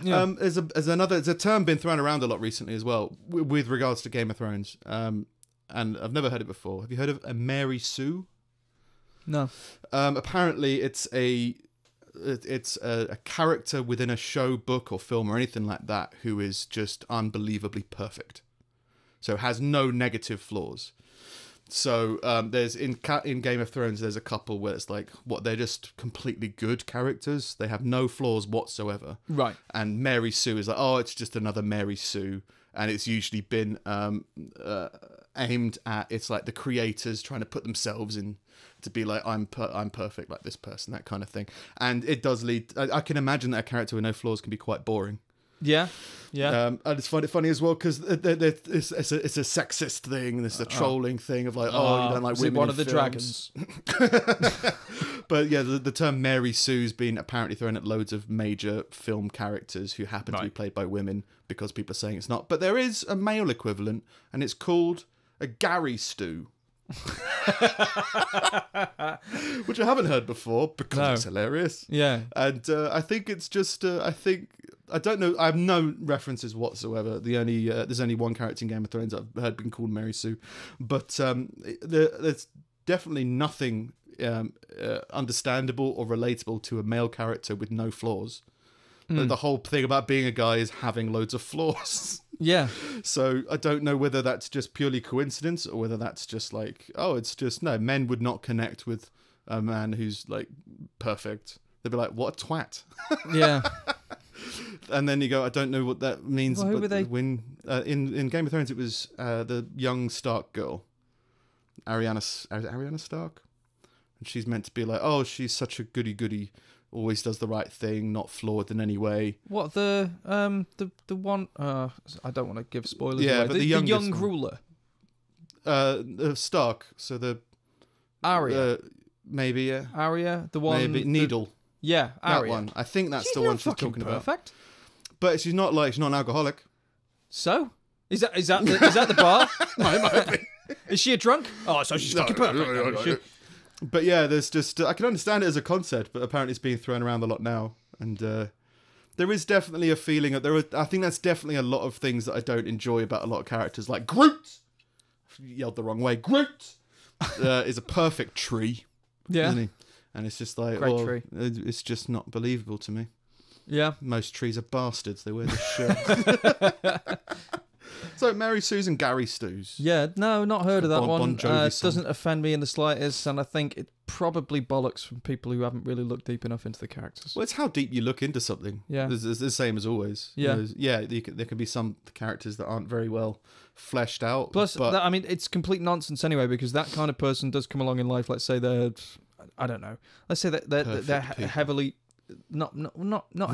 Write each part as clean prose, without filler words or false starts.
Yeah. There's a term been thrown around a lot recently as well with regards to Game of Thrones. And I've never heard it before. Have you heard of a Mary Sue? No. Apparently, it's a character within a show, book, or film, or anything like that who is just unbelievably perfect. So has no negative flaws. So there's in Game of Thrones, there's a couple where it's like they're just completely good characters. They have no flaws whatsoever. Right. And Mary Sue is like, oh, it's just another Mary Sue, and it's usually been aimed at, it's like the creators trying to put themselves in to be like, I'm perfect like this person, that kind of thing. And it does lead. I can imagine that a character with no flaws can be quite boring. Yeah, yeah. I just find it funny as well because it's a sexist thing, and it's a trolling thing of like, oh, you don't like women. One in of the films. dragons. But yeah, the term Mary Sue's been apparently thrown at loads of major film characters who happen to be played by women because people are saying it's not. But there is a male equivalent, and it's called a Gary Stew. Which I haven't heard before because it's hilarious. Yeah. And I think it's just I don't know, I have no references whatsoever. There's only one character in Game of Thrones I've heard been called Mary Sue, but there's definitely nothing understandable or relatable to a male character with no flaws. The whole thing about being a guy is having loads of flaws. Yeah. So I don't know whether that's just purely coincidence or whether that's just like, oh, it's just, no, men would not connect with a man who's like perfect. They'd be like, what a twat. Yeah. And then you go, I don't know what that means. Well, who were they? When in Game of Thrones, it was the young Stark girl, Ariana Stark, and she's meant to be like, oh, she's such a goody, always does the right thing, not flawed in any way. What the one? I don't want to give spoilers. Yeah, away. but the young one. ruler, Stark. So the Arya, maybe Arya, the one, maybe Needle. Yeah, Arya. That one. I think that's She's the one not she's talking about. Perfect. But she's not an alcoholic. So is that the bar? Might be. Is she a drunk? Oh, so she's fucking perfect. No. But yeah, there's just I can understand it as a concept, but apparently it's being thrown around a lot now, and there is definitely a feeling that I think that's definitely a lot of things that I don't enjoy about a lot of characters, like Groot. I yelled the wrong way. Groot is a perfect tree, isn't he? And it's just like, tree. It's just not believable to me. Yeah, most trees are bastards. They wear the shirt. So Mary Susan Gary Stews. Yeah, no, not heard of that one. Bon Jovi It doesn't offend me in the slightest, and I think it probably bollocks from people who haven't really looked deep enough into the characters. Well, it's how deep you look into something. Yeah, it's the same as always. Yeah, there can be some characters that aren't very well fleshed out. Plus, it's complete nonsense anyway, because that kind of person does come along in life. Let's say I don't know. Let's say that they're heavily, not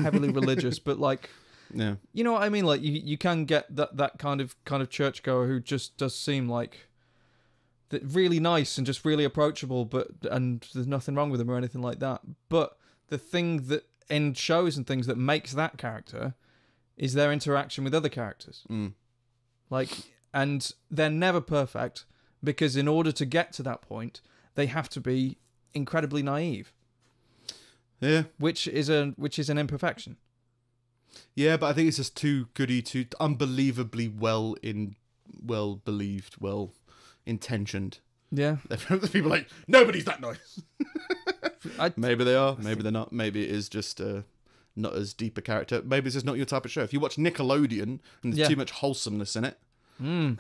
heavily religious, but like. Yeah, you know what I mean. Like you can get that kind of churchgoer who just does seem like really nice and just really approachable, and there's nothing wrong with them or anything like that. But the thing that in shows and things that makes that character is their interaction with other characters. Like, and they're never perfect because in order to get to that point, they have to be incredibly naive. Yeah, which is an imperfection. Yeah, but I think it's just too unbelievably well believed, well intentioned. Yeah, people are like, nobody's that nice. Maybe they are, maybe they're not. Maybe it is just not as deep a character. Maybe it's just not your type of show. If you watch Nickelodeon and there's too much wholesomeness in it,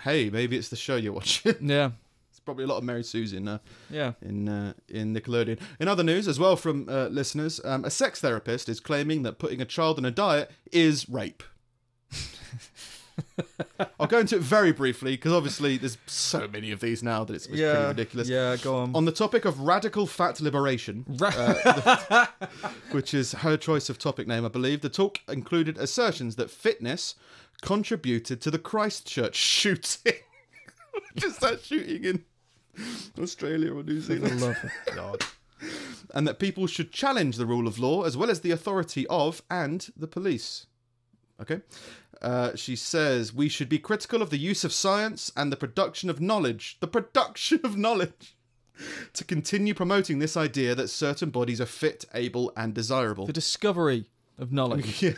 hey, maybe it's the show you're watching. Yeah. Probably a lot of Mary Sue's in Nickelodeon. In other news, as well from listeners, a sex therapist is claiming that putting a child on a diet is rape. I'll go into it very briefly because obviously there's so many of these now that it's pretty ridiculous. Yeah, go on. On the topic of radical fat liberation, which is her choice of topic name, I believe, the talk included assertions that fitness contributed to the Christchurch shooting. Just that shooting in Australia or New Zealand. For the love of God. And that people should challenge the rule of law as well as the authority of and the police. Okay. She says we should be critical of the use of science and the production of knowledge. The production of knowledge. To continue promoting this idea that certain bodies are fit, able and desirable. The discovery of knowledge. Yeah.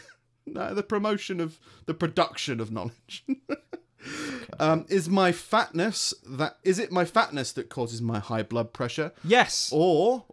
No, the promotion of the production of knowledge. Is it my fatness that causes my high blood pressure? Yes. Or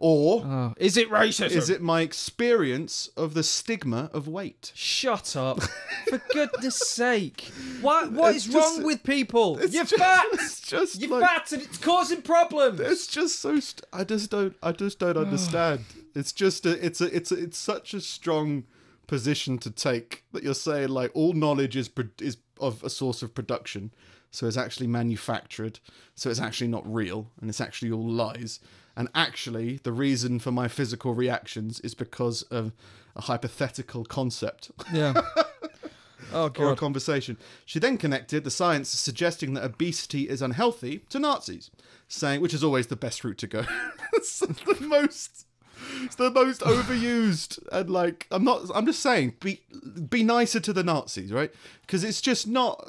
Is it racism? is it my experience of the stigma of weight? Shut up. For goodness sake. What It's is just- wrong with people? You're just- fat. It's just You're like, fat and it's causing problems. it's just so. I just don't understand. It's just it's such a strong position to take that you're saying like all knowledge is of a source of production, so it's actually manufactured, so it's actually not real, and it's actually all lies. And actually, the reason for my physical reactions is because of a hypothetical concept. Yeah. Oh, Or a God. conversation. She then connected the science suggesting that obesity is unhealthy to Nazis, saying, which is always the best route to go. It's the most overused, and like I'm just saying, be nicer to the Nazis, right? Because it's just not.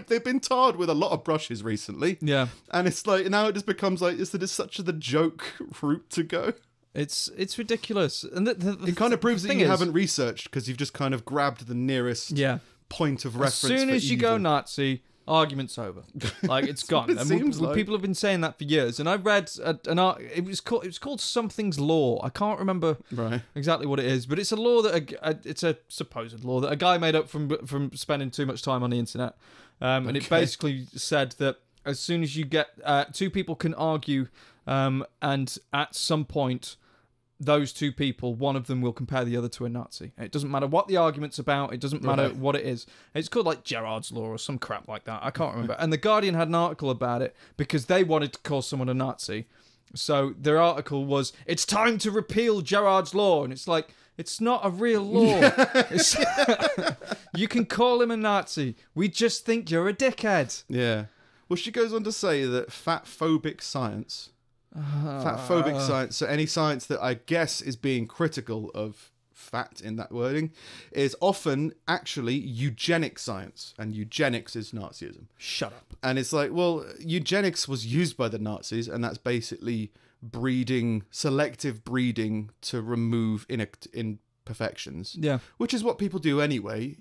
They've been tarred with a lot of brushes recently. Yeah. And it's like now it just becomes like it's such the joke route to go. It's ridiculous. And It kind of proves that thing you is- haven't researched because you've just kind of grabbed the nearest Yeah. point of As reference. soon for as you evil. go Nazi, argument's over. Like, it's gone. what it seems like. People have been saying that for years. And I read an art. It was called Something's Law. I can't remember Right. exactly what it is, but it's a law that it's a supposed law that a guy made up from spending too much time on the internet. And it basically said that as soon as you get two people can argue, and at some point, those two people, one of them will compare the other to a Nazi. It doesn't matter what the argument's about. It doesn't matter Right. what it is. It's called like Gerard's Law or some crap like that. I can't remember. And The Guardian had an article about it because they wanted to call someone a Nazi. So their article was, "It's time to repeal Gerard's Law." And it's like, it's not a real law. It's you can call him a Nazi. We just think you're a dickhead. Yeah. Well, she goes on to say that fat-phobic science, so any science that I guess is being critical of fat in that wording, is often actually eugenic science, and eugenics is Nazism. Shut up. And it's like, well, eugenics was used by the Nazis, and that's basically selective breeding to remove imperfections. Yeah. Which is what people do anyway.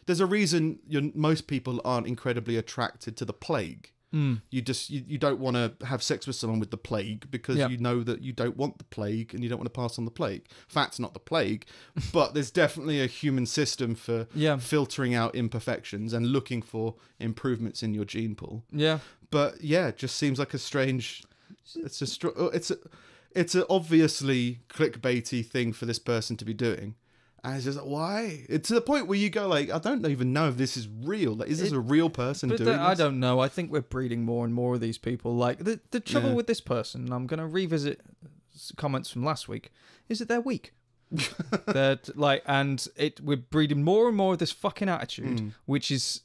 There's a reason most people aren't incredibly attracted to the plague. You don't want to have sex with someone with the plague because you know that you don't want the plague and you don't want to pass on the plague. Fat's not the plague, but there's definitely a human system for filtering out imperfections and looking for improvements in your gene pool. Yeah. But yeah, it just seems like a strange. It's a obviously clickbaity thing for this person to be doing. And it's just like, why? It's to the point where you go like, I don't even know if this is real. Like, is this a real person doing this? I don't know. I think we're breeding more and more of these people. Like the trouble with this person, and I'm going to revisit comments from last week, is that they're weak. We're breeding more and more of this fucking attitude, which is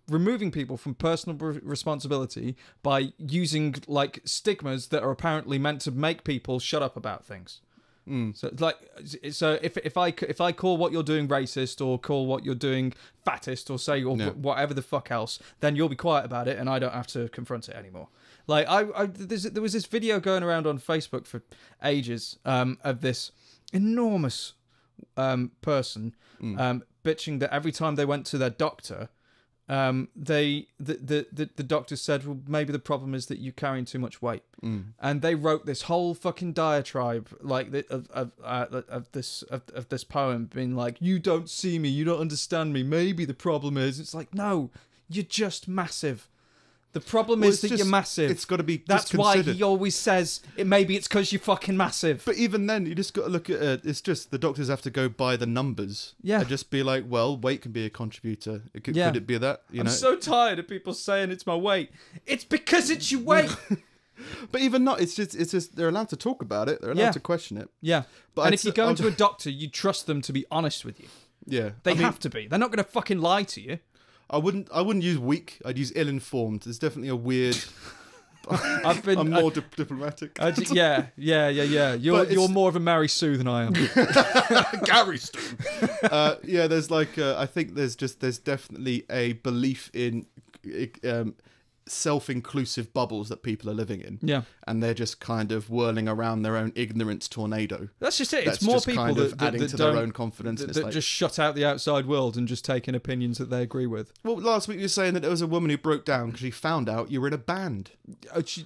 removing people from personal responsibility by using like stigmas that are apparently meant to make people shut up about things. So if I call what you're doing racist or call what you're doing fattest or say whatever the fuck else, then you'll be quiet about it and I don't have to confront it anymore. Like there was this video going around on Facebook for ages of this enormous person bitching that every time they went to their doctor, the doctor said, well, maybe the problem is that you're carrying too much weight, and they wrote this whole fucking diatribe like of this poem, being like, you don't see me, you don't understand me. Maybe the problem is, it's like, no, you're just massive. The problem is that you're massive. It's got to be. That's why he always says maybe it's because you're fucking massive. But even then, you just got to look at it. It's just the doctors have to go by the numbers. Yeah. And just be like, well, weight can be a contributor. Could it be that? I'm so tired of people saying it's my weight. It's because it's your weight. But even not. It's just they're allowed to talk about it. They're allowed to question it. Yeah. But if you go into a doctor, you trust them to be honest with you. Yeah. They have to be. They're not going to fucking lie to you. I wouldn't use weak. I'd use ill-informed. There's definitely a weird. I'm more diplomatic. Yeah. You're more of a Mary Sue than I am. Gary Stu. There's like I think there's definitely a belief in self-inclusive bubbles that people are living in. Yeah. And they're just kind of whirling around their own ignorance tornado. That's just it. That's It's more just people kind of that adding that to their don't- own confidence. that, And it's that like, just shut out the outside world and just take in opinions that they agree with. well, last week you were saying that there was a woman who broke down because she found out you were in a band.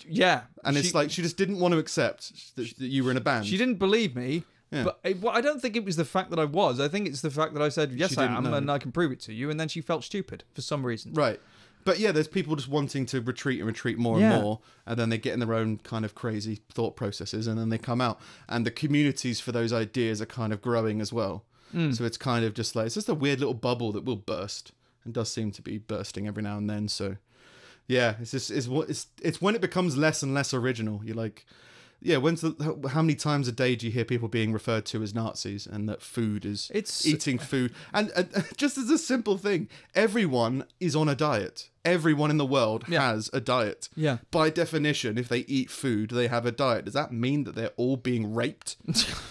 Yeah. And it's like she just didn't want to accept that you were in a band. She didn't believe me. Yeah. But I don't think it was the fact that I was. I think it's the fact that I said, yes, She I didn't am, know. and I can prove it to you. And then she felt stupid for some reason. Right. But yeah, there's people just wanting to retreat and retreat more Yeah. and more, and then they get in their own kind of crazy thought processes, and then they come out, and the communities for those ideas are kind of growing as well. So it's kind of just like, it's just a weird little bubble that will burst, and does seem to be bursting every now and then. So yeah, it's when it becomes less and less original. You're like, yeah, how many times a day do you hear people being referred to as Nazis, and that food is eating food? And just as a simple thing, everyone is on a diet. Everyone in the world has a diet. Yeah. By definition, if they eat food, they have a diet. Does that mean that they're all being raped?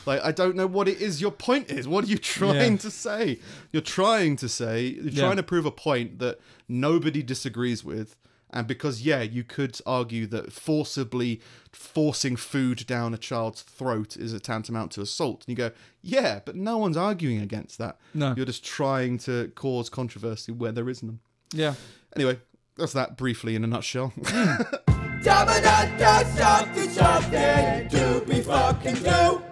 Like, I don't know what it is your point is. What are you trying to say? You're trying to prove a point that nobody disagrees with. And because, you could argue that forcibly forcing food down a child's throat is a tantamount to assault. And you go, yeah, but no one's arguing against that. No. You're just trying to cause controversy where there is none. Yeah. Anyway, that's that briefly in a nutshell. Something to be fucking do.